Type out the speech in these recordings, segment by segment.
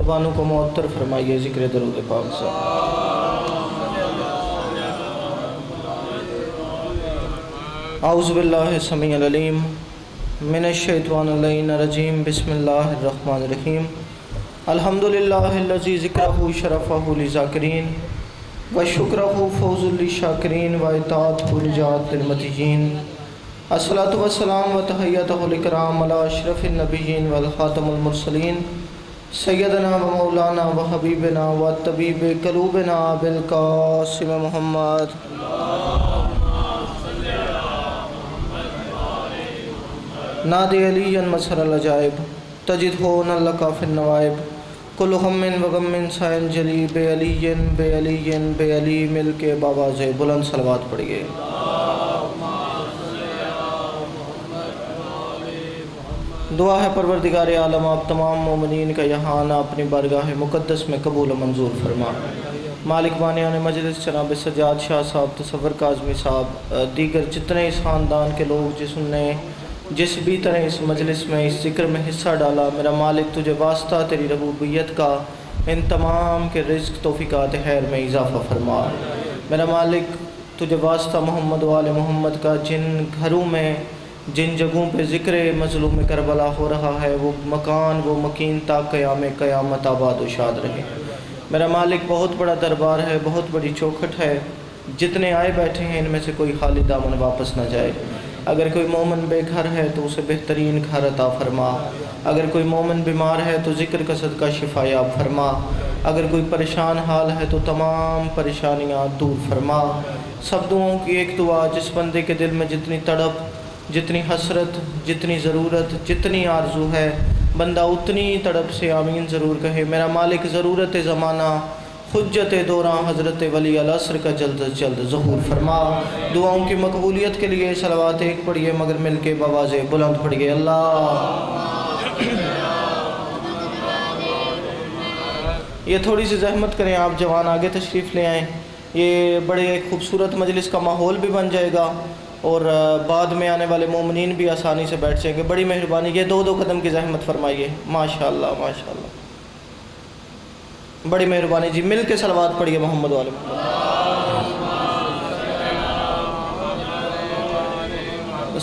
زبانوں کو معطر فرمائیے ذکر درود پاک سے۔ اعوذ باللہ السمیع العلیم من الشیطان اللعین الرجیم، بسم اللہ الرحمن الرحیم۔ الحمدللہ الذی ذکرہ شرفہ للذاکرین وشکرہ فوز للشاکرین واطاعتہ نجات للمطیعین۔ الصلاۃ والسلام وتحیۃ الکرام علی اشرف النبیین والخاتم المرسلین سیدنا و مولانا و حبیبنا و طبیب قلوبنا بالقاسم محمد۔ نادی علی مظہر العجائب تجد ہون لکا فی النوائب، کل ہم و غم سائن جلی بے علی بے علی بے علی، مل کے باواز بلند صلوات پڑھیے۔ دعا ہے پروردگار عالم آپ تمام مومنین کا یہاں آنا اپنی بارگاہ مقدس میں قبول و منظور فرما۔ مالک بانیان مجلس جناب سجاد شاہ صاحب، تصور کاظمی صاحب، دیگر جتنے اس خاندان کے لوگ جس بھی طرح اس مجلس میں اس ذکر میں حصہ ڈالا، میرا مالک تجھے واسطہ تیری ربوبیت کا ان تمام کے رزق توفیقات خیر میں اضافہ فرما۔ میرا مالک تجھے واسطہ محمد و آل محمد کا جن گھروں میں جن جگہوں پہ ذکر مظلوم کربلا ہو رہا ہے وہ مکان وہ مکین تا قیام قیامت آباد و شاد رہے۔ میرا مالک بہت بڑا دربار ہے، بہت بڑی چوکھٹ ہے، جتنے آئے بیٹھے ہیں ان میں سے کوئی خالی دامن واپس نہ جائے۔ اگر کوئی مومن بے گھر ہے تو اسے بہترین گھر عطا فرما، اگر کوئی مومن بیمار ہے تو ذکر کا صدقہ شفا یاب فرما، اگر کوئی پریشان حال ہے تو تمام پریشانیاں دور فرما۔ سب دعاؤں کی ایک دعا، جس بندے کے دل میں جتنی تڑپ، جتنی حسرت، جتنی ضرورت، جتنی آرزو ہے، بندہ اتنی تڑپ سے آمین ضرور کہے۔ میرا مالک ضرورت زمانہ حجت دوران حضرت ولی العصر کا جلد از جلد ظہور فرما۔ دعاؤں کی مقبولیت کے لیے صلوات ایک پڑھیے مگر مل کے بآواز بلند پڑھیے۔ اللہ یہ تھوڑی سی زحمت کریں، آپ جوان آگے تشریف لے آئیں، یہ بڑے خوبصورت مجلس کا ماحول بھی بن جائے گا اور بعد میں آنے والے مومنین بھی آسانی سے بیٹھ جائیں گے۔ بڑی مہربانی، یہ دو قدم کی زحمت فرمائیے۔ ماشاءاللہ ماشاءاللہ، بڑی مہربانی جی، مل کے صلوات پڑھیے محمد و آل محمد۔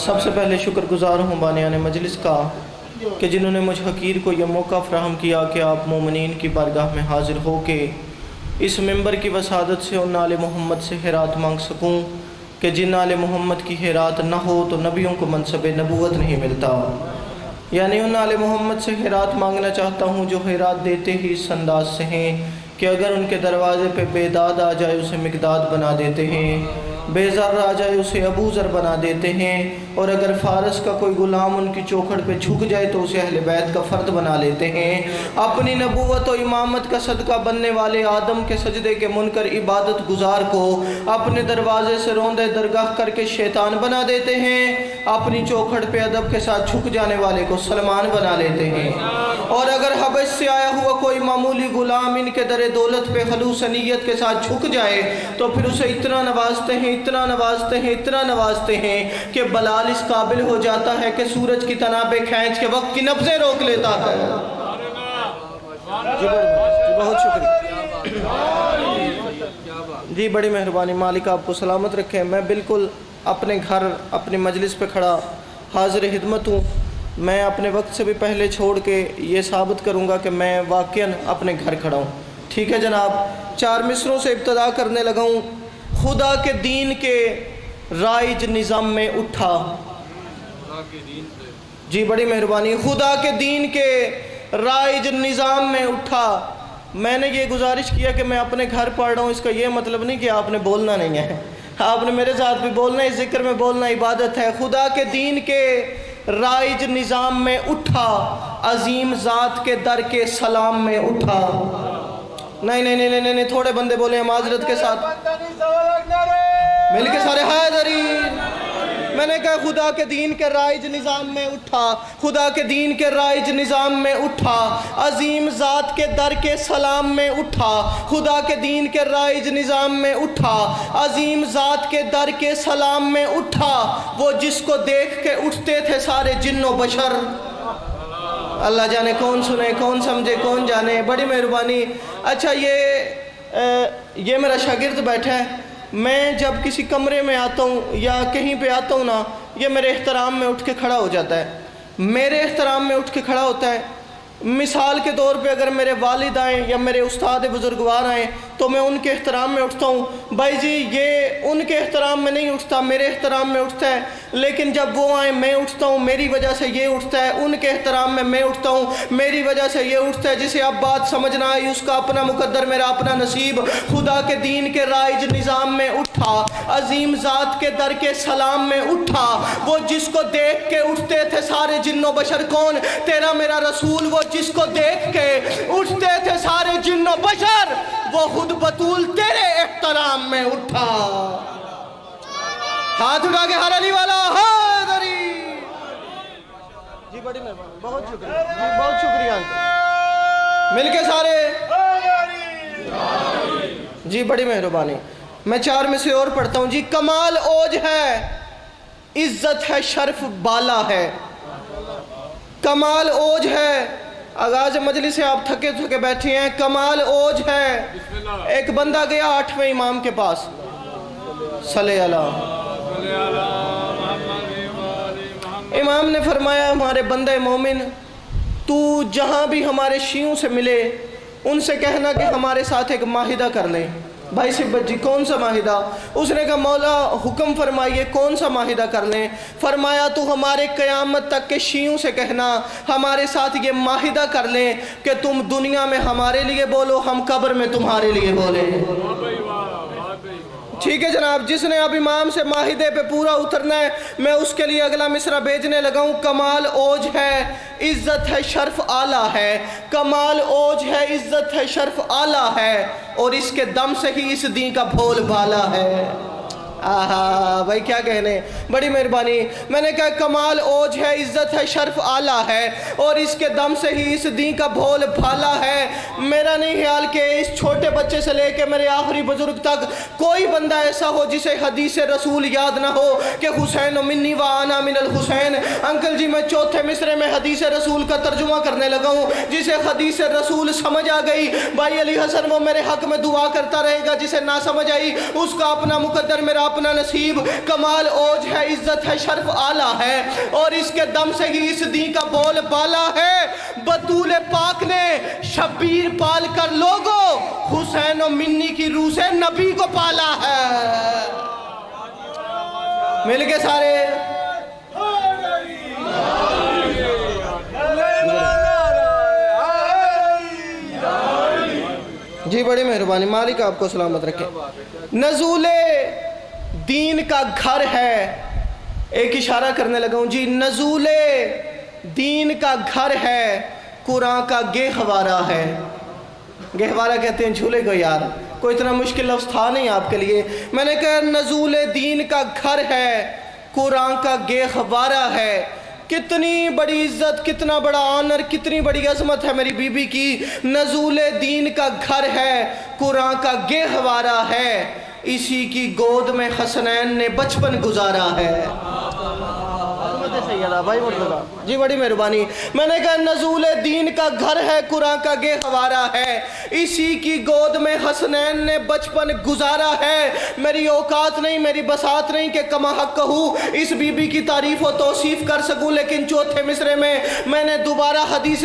سب سے پہلے شکر گزار ہوں بانیان مجلس کا کہ جنہوں نے مجھ حقیر کو یہ موقع فراہم کیا کہ آپ مومنین کی بارگاہ میں حاضر ہو کے اس ممبر کی وسادت سے ان آل محمد سے خیرات مانگ سکوں کہ جن آل محمد کی خیرات نہ ہو تو نبیوں کو منصب نبوت نہیں ملتا۔ یعنی ان آل محمد سے خیرات مانگنا چاہتا ہوں جو خیرات دیتے ہی اس انداز سے ہیں کہ اگر ان کے دروازے پہ بے داد آ جائے اسے مقداد بنا دیتے ہیں، بے ذر آ جائے اسے ابو ذر بنا دیتے ہیں، اور اگر فارس کا کوئی غلام ان کی چوکھٹ پہ جھک جائے تو اسے اہل بیت کا فرد بنا لیتے ہیں۔ اپنی نبوت و امامت کا صدقہ بننے والے آدم کے سجدے کے منکر عبادت گزار کو اپنے دروازے سے روندے درگاہ کر کے شیطان بنا دیتے ہیں، اپنی چوکھٹ پہ ادب کے ساتھ جھک جانے والے کو سلمان بنا لیتے ہیں۔ اور اگر حبش سے آیا ہوا کوئی معمولی غلام ان کے در دولت پہ خلوص نیت کے ساتھ جھک جائے تو پھر اسے اتنا نوازتے ہیں اتنا نوازتے ہیں اتنا نوازتے ہیں کہ بلال اس قابل ہو جاتا ہے کہ سورج کی تنابیں کھینچ کے وقت کی نبضیں روک لیتا ہے۔ جی بہت شکریہ جی، بڑی مہربانی، مالک آپ کو سلامت رکھیں۔ میں بالکل اپنے گھر اپنی مجلس پہ کھڑا حاضر خدمت ہوں۔ میں اپنے وقت سے بھی پہلے چھوڑ کے یہ ثابت کروں گا کہ میں واقعاً اپنے گھر کھڑا ہوں۔ ٹھیک ہے جناب، 4 مصروں سے ابتدا کرنے لگا ہوں۔ خدا کے دین کے رائج نظام میں اٹھا، جی بڑی مہربانی، خدا کے دین کے رائج نظام میں اٹھا۔ میں نے یہ گزارش کیا کہ میں اپنے گھر پڑھ رہا ہوں، اس کا یہ مطلب نہیں کہ آپ نے بولنا نہیں ہے، آپ نے میرے ساتھ بھی بولنا ہے، اس ذکر میں بولنا عبادت ہے۔ خدا کے دین کے رائج نظام میں اٹھا، عظیم ذات کے در کے سلام میں اٹھا۔ نہیں نہیں نہیں نہیں، تھوڑے بندے بولے ہیں معذرت کے ساتھ، مل کے سارے حاضرین۔ میں نے کہا خدا کے دین کے رائج نظام میں اٹھا، خدا کے دین کے رائج نظام میں اٹھا، عظیم ذات کے در کے سلام میں اٹھا، خدا کے دین کے رائج نظام میں اٹھا، عظیم ذات کے در کے سلام میں اٹھا، وہ جس کو دیکھ کے اٹھتے تھے سارے جن و بشر۔ اللہ جانے کون سنے کون سمجھے کون جانے، بڑی مہربانی۔ اچھا یہ میرا شاگرد بیٹھا ہے، میں جب کسی کمرے میں آتا ہوں یا کہیں پہ آتا ہوں نا، یہ میرے احترام میں اٹھ کے کھڑا ہو جاتا ہے، میرے احترام میں اٹھ کے کھڑا ہوتا ہے۔ مثال کے طور پہ اگر میرے والد آئیں یا میرے استاد بزرگوار آئیں تو میں ان کے احترام میں اٹھتا ہوں۔ بھائی جی یہ ان کے احترام میں نہیں اٹھتا، میرے احترام میں اٹھتا ہے، لیکن جب وہ آئیں میں اٹھتا ہوں، میری وجہ سے یہ اٹھتا ہے، ان کے احترام میں اٹھتا ہوں، میری وجہ سے یہ اٹھتا ہے۔ جسے اب بات سمجھنا آئی اس کا اپنا مقدر، میرا اپنا نصیب۔ خدا کے دین کے رائج نظام میں اٹھا، عظیم ذات کے در کے سلام میں اٹھا، وہ جس کو دیکھ کے اٹھتے تھے سارے جن و بشر، کون؟ تیرا میرا رسول، وہ جس کو دیکھ کے اٹھتے تھے سارے جن و بشر، وہ خود بطول تیرے احترام میں اٹھا۔ ہاتھ اٹھا کے ہر علی والا حاضری۔ جی بڑی مہربانی، بہت شکریہ جی، بہت شکریہ مل کے سارے جی، بڑی مہربانی۔ میں 4 میں سے اور پڑھتا ہوں جی۔ کمال اوج ہے، عزت ہے، شرف بالا ہے۔ کمال اوج ہے، آغاز مجلس سے آپ تھکے تھکے بیٹھے ہیں، کمال اوج ہے۔ ایک بندہ گیا 8ویں امام کے پاس، صلی اللہ، امام نے فرمایا ہمارے بندے مومن، تو جہاں بھی ہمارے شیعوں سے ملے ان سے کہنا کہ ہمارے ساتھ ایک معاہدہ کر لیں۔ بھائی سبت جی کون سا معاہدہ؟ اس نے کہا مولا حکم فرمائیے کون سا معاہدہ کر لیں؟ فرمایا تو ہمارے قیامت تک کے شیعوں سے کہنا ہمارے ساتھ یہ معاہدہ کر لیں کہ تم دنیا میں ہمارے لیے بولو، ہم قبر میں تمہارے لیے بولیں۔ ٹھیک ہے جناب، جس نے اب امام سے معاہدے پہ پورا اترنا ہے میں اس کے لیے اگلا مصرع بھیجنے لگا ہوں۔ کمال اوج ہے، عزت ہے، شرف اعلیٰ ہے۔ کمال اوج ہے، عزت ہے، شرف اعلیٰ ہے، اور اس کے دم سے ہی اس دین کا بھول بالا ہے۔ آہا بھائی کیا کہنے، بڑی مہربانی۔ میں نے کہا کمال اوج ہے، عزت ہے، شرف اعلیٰ ہے، اور اس کے دم سے ہی اس دین کا بھول بھالا ہے۔ میرا نہیں خیال کہ اس چھوٹے بچے سے لے کے میرے آخری بزرگ تک کوئی بندہ ایسا ہو جسے حدیث رسول یاد نہ ہو کہ حسین منی و انا من الحسین۔ انکل جی میں 4تھے مصرے میں حدیث رسول کا ترجمہ کرنے لگا ہوں، جسے حدیث رسول سمجھ آ گئی بھائی علی حسن وہ میرے حق میں دعا کرتا رہے گا، جسے نہ سمجھ آئی اس کا اپنا مقدر، میرا اپنا نصیب۔ کمال اوج ہے، عزت ہے، شرف اعلیٰ ہے، اور اس کے دم سے ہی اس دین کا بول بالا ہے۔ بطول پاک نے شبیر پال کر لوگوں حسین و منی کی روح سے نبی کو پالا ہے۔ مل کے سارے جی بڑی مہربانی، مالک آپ کو سلامت رکھے۔ نزول دین کا گھر ہے، ایک اشارہ کرنے لگا ہوں جی، نزول دین کا گھر ہے، قرآن کا گہوارہ ہے۔ گہوارہ کہتے ہیں جھولے کو یار، کوئی اتنا مشکل لفظ تھا نہیں آپ کے لیے۔ میں نے کہا نزول دین کا گھر ہے، قرآن کا گہوارہ ہے۔ کتنی بڑی عزت، کتنا بڑا آنر، کتنی بڑی عظمت ہے میری بی بی کی۔ نزول دین کا گھر ہے، قرآن کا گہوارہ ہے، اسی کی گود میں حسنین نے بچپن گزارا ہے۔ بھائی مرتضیٰ جی بڑی مہربانی۔ میں نے کہا نزول دین کا گھر ہے، قرآن کا گہوارہ ہے، اسی کی گود میں حسنین نے بچپن گزارا ہے۔ میری اوقات نہیں، میری بساط نہیں کہ کما حق کہوں اس بی بی کی تعریف و توصیف کر سکوں، لیکن 4تھے مصرے میں نے دوبارہ حدیث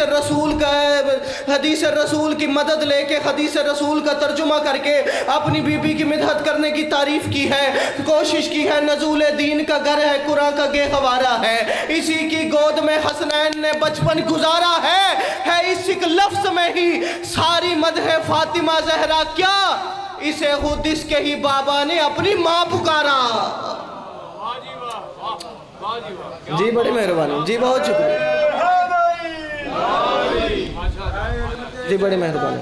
رسول کی مدد لے کے حدیث رسول کا ترجمہ کر کے اپنی بی بی کی مدحت کرنے کی تعریف کی ہے، کوشش کی ہے۔ نزول دین کا گھر ہے، قرآن کا گہوارہ ہے، اسی کی گود میں حسنین نے بچپن گزارا ہے اس ایک لفظ میں ہی ساری مدح فاطمہ زہرا، کیا اسے خود اس کے ہی بابا نے اپنی ماں پکارا۔ جی بڑی مہربانی، جی بہت شکریہ، جی بڑی مہربانی۔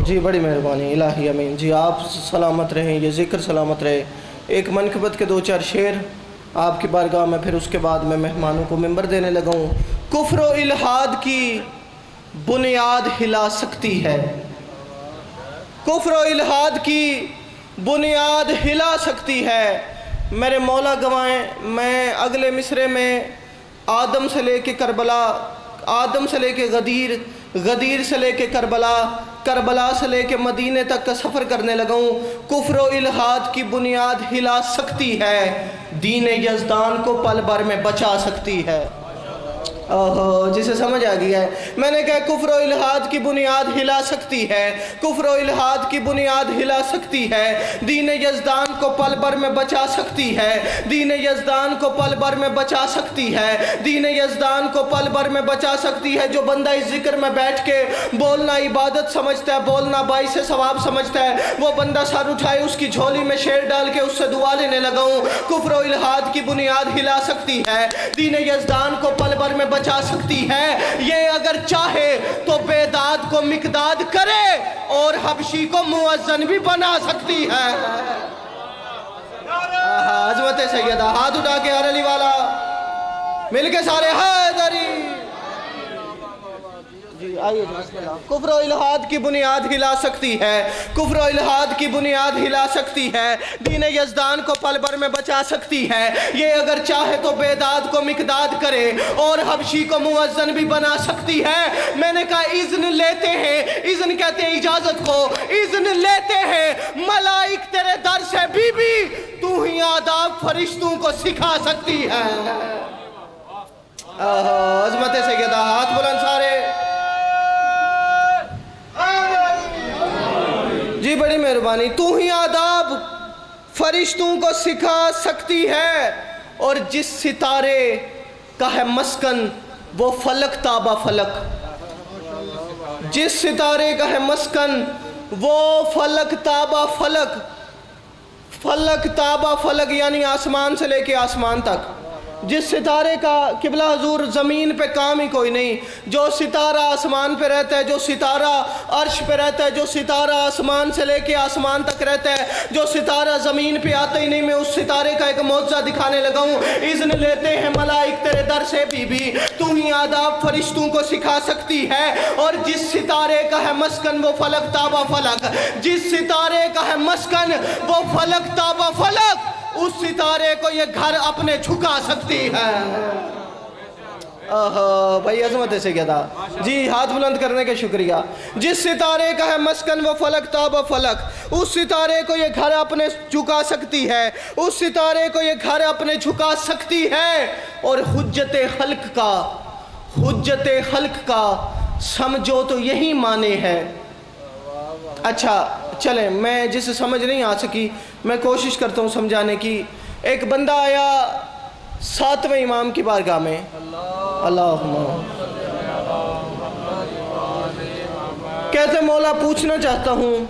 جی بڑی مہربانی، الہی امین۔ جی آپ سلامت رہیں، یہ ذکر سلامت رہے۔ ایک منقبت کے 2-4 شعر آپ کی بارگاہ میں، پھر اس کے بعد میں مہمانوں کو ممبر دینے لگا ہوں۔ کفر و الحاد کی بنیاد ہلا سکتی ہے، کفر و الحاد کی بنیاد ہلا سکتی ہے۔ میرے مولا گوائیں، میں اگلے مصرے میں آدم سے لے کے کربلا، آدم سے لے کے غدیر، غدیر سے لے کے کربلا، کربلا سے لے کے مدینے تک کا سفر کرنے لگا ہوں۔ کفر و الحاد کی بنیاد ہلا سکتی ہے، دین یزدان کو پل بھر میں بچا سکتی ہے۔ جسے سمجھ آ گیا ہے، میں نے کہا کفر و الحاد کی بنیاد ہلا سکتی ہے، کفر و الحاد کی بنیاد ہلا سکتی ہے، دین یزدان کو پل بھر میں بچا سکتی ہے، دین یزدان کو پل بھر میں بچا سکتی ہے، دین یزدان کو پل بھر میں بچا سکتی ہے۔ جو بندہ اس ذکر میں بیٹھ کے بولنا عبادت سمجھتا ہے، بولنا باعث ثواب سمجھتا ہے، وہ بندہ سر اٹھائے، اس کی جھولی میں شیر ڈال کے اس سے دعا لینے لگا ہوں۔ کفر و الحاد کی بنیاد ہلا سکتی ہے، دین یزدان کو پل بھر میں بچا سکتی ہے۔ یہ اگر چاہے تو بیداد کو مقداد کرے اور حبشی کو مؤذن بھی بنا سکتی ہے۔ عظمت سیدہ، ہاتھ اٹھا کے ہر علی والا مل کے سارے حیدری، جی آئیے بسم اللہ۔ کفر و الحاد کی بنیاد ہلا سکتی ہے، کفر و الحاد کی بنیاد ہلا سکتی ہے، دین یزدان کو پل بھر میں بچا سکتی ہے۔ یہ اگر چاہے تو بیداد کو مقداد کرے اور حبشی کو مؤذن بھی بنا سکتی ہے۔ میں نے کہا اذن لیتے ہیں، اذن کہتے ہیں اجازت کو، اذن لیتے ہیں ملائک تیرے در سے، بی بی تو ہی آداب فرشتوں کو سکھا سکتی ہے۔ عظمت سیدہ، ہاتھ بلند سارے، جی بڑی مہربانی۔ تو ہی آداب فرشتوں کو سکھا سکتی ہے، اور جس ستارے کا ہے مسکن وہ فلک تابہ فلک، جس ستارے کا ہے مسکن وہ فلک تابہ فلک، فلک تابہ فلک یعنی آسمان سے لے کے آسمان تک۔ جس ستارے کا قبلہ حضور زمین پہ کام ہی کوئی نہیں، جو ستارہ آسمان پہ رہتا ہے، جو ستارہ عرش پہ رہتا ہے، جو ستارہ آسمان سے لے کے آسمان تک رہتا ہے، جو ستارہ زمین پہ آتا ہی نہیں، میں اس ستارے کا ایک معجزہ دکھانے لگا ہوں۔ اذن لیتے ہیں ملائک تیرے در سے، بی بی تو ہی آداب فرشتوں کو سکھا سکتی ہے، اور جس ستارے کا ہے مسکن وہ فلک تابہ فلک، جس ستارے کا ہے مسکن وہ فلک تابہ فلک، اس ستارے کو یہ گھر اپنے جھکا سکتی ہے۔ بھائی عظمت سے کیا تھا، جی ہاتھ بلند کرنے کے شکریہ۔ جس ستارے کا ہے مسکن وہ فلک تابہ فلک، اس ستارے کو یہ گھر اپنے جھکا سکتی ہے، اس ستارے کو یہ گھر اپنے جھکا سکتی ہے۔ اور حجت خلق کا، حجت خلق کا سمجھو تو یہی معنی ہے۔ اچھا چلیں، میں جسے سمجھ نہیں آ سکی میں کوشش کرتا ہوں سمجھانے کی۔ ایک بندہ آیا 7ویں امام کی بارگاہ میں، اللہم کہتے مولا پوچھنا چاہتا ہوں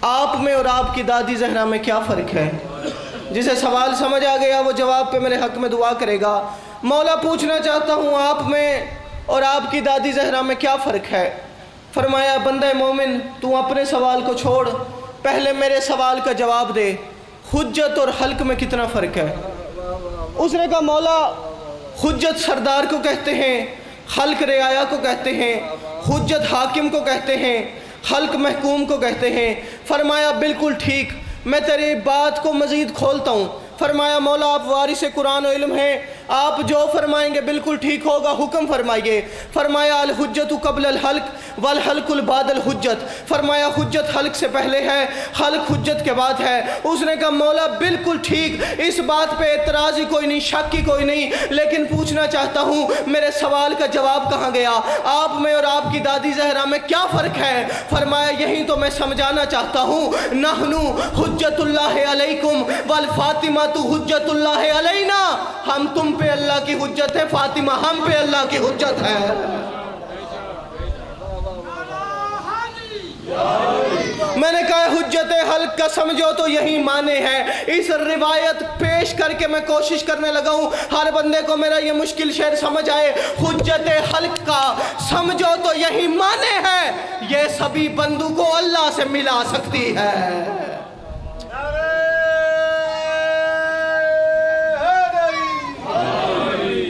آپ میں اور آپ کی دادی زہرا میں کیا فرق ہے؟ جسے سوال سمجھ آ گیا وہ جواب پہ میرے حق میں دعا کرے گا۔ مولا پوچھنا چاہتا ہوں آپ میں اور آپ کی دادی زہرا میں کیا فرق ہے؟ فرمایا بندہ مومن تو اپنے سوال کو چھوڑ، پہلے میرے سوال کا جواب دے، حجت اور حلق میں کتنا فرق ہے؟ اس نے کہا مولا حجت سردار کو کہتے ہیں، حلق رعایا کو کہتے ہیں، حجت حاکم کو کہتے ہیں، حلق محکوم کو کہتے ہیں۔ فرمایا بالکل ٹھیک، میں تیری بات کو مزید کھولتا ہوں۔ فرمایا مولا آپ وارث قرآن و علم ہیں، آپ جو فرمائیں گے بالکل ٹھیک ہوگا، حکم فرمائیے۔ فرمایا الحجت قبل الحلق والحلق بعد الحجت، فرمایا حجت حلق سے پہلے ہے، حلق حجت کے بعد ہے۔ اس نے کہا مولا بالکل ٹھیک، اس بات پہ اعتراض ہی کوئی نہیں، شک ہی کوئی نہیں، لیکن پوچھنا چاہتا ہوں میرے سوال کا جواب کہاں گیا؟ آپ میں اور آپ کی دادی زہرا میں کیا فرق ہے؟ فرمایا یہی تو میں سمجھانا چاہتا ہوں، نحنو حجت اللہ علیکم والفاطمہ تو حجت اللہ علینا، ہم تم پہ اللہ کی حجت ہے، فاطمہ ہم پہ اللہ کی حجت ہے۔ میں نے کہا حجت حلق کا سمجھو تو یہی معنی ہے۔ اس روایت پیش کر کے میں کوشش کرنے لگا ہوں ہر بندے کو میرا یہ مشکل شعر سمجھ آئے۔ حجت حلق کا سمجھو تو یہی معنی ہے، یہ سبھی بندوں کو اللہ سے ملا سکتی ہے۔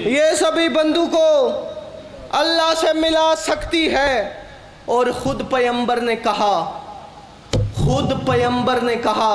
یہ سبھی بندوں کو اللہ سے ملا سکتی ہے۔ اور خود پیغمبر نے کہا، خود پیغمبر نے کہا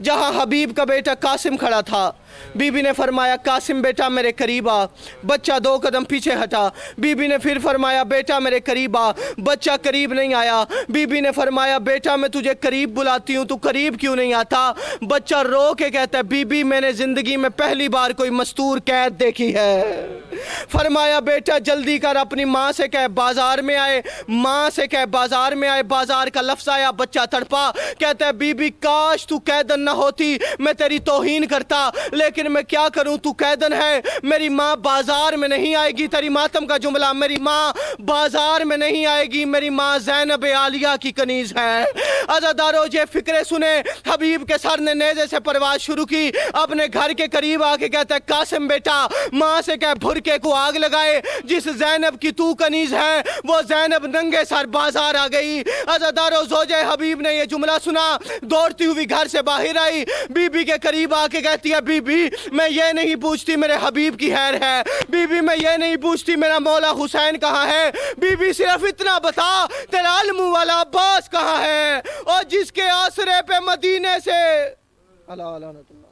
جہاں حبیب کا بیٹا قاسم کھڑا تھا، بی بی نے فرمایا قاسم بیٹا میرے قریب آ، بچہ 2 قدم پیچھے ہٹا، بی بی نے پھر فرمایا بیٹا میرے قریب آ، بچہ قریب نہیں آیا، بی بی نے فرمایا بیٹا میں تجھے قریب بلاتی ہوں تو قریب کیوں نہیں آتا؟ بچہ رو کے کہتا ہے بی بی میں نے زندگی میں پہلی بار کوئی مستور قید دیکھی ہے۔ فرمایا بیٹا جلدی کر اپنی ماں سے کہہ بازار میں آئے، ماں سے کہہ بازار میں آئے، بازار کا لفظ آیا، بچہ تڑپا، کہتا ہے بی بی کاش تو قیدن نہ ہوتی، میں تیری توہین کرتا، لیکن میں کیا کروں تو قیدن ہے، میری ماں بازار میں نہیں آئے گی۔ تیری ماتم کا جملہ، میری ماں بازار میں نہیں آئے گی، میری ماں زینب عالیہ کی کنیز ہے۔ عزادارو یہ فکرے سنے، حبیب کے سر نے نیزے سے پرواز شروع کی، اپنے گھر کے قریب آ کے کہتا ہے قاسم بیٹا ماں سے کہہ بھرکے کو آگ لگائے، جس زینب کی تو کنیز ہے وہ زینب ننگے سر بازار آ گئی۔ عزادارو زوجہ حبیب نے یہ جملہ سنا، دوڑتی ہوئی گھر سے باہر آئی، بی بی کے قریب آ کے کہتی ہے بی بی میں یہ نہیں پوچھتی میرے حبیب کی خیر ہے، بی بی میں یہ نہیں پوچھتی میرا مولا حسین کہاں ہے، بی بی صرف اتنا بتا تیرا علم والا عباس کہاں ہے، اور جس کے آسرے پہ مدینے سے اللہ لعنت اللہ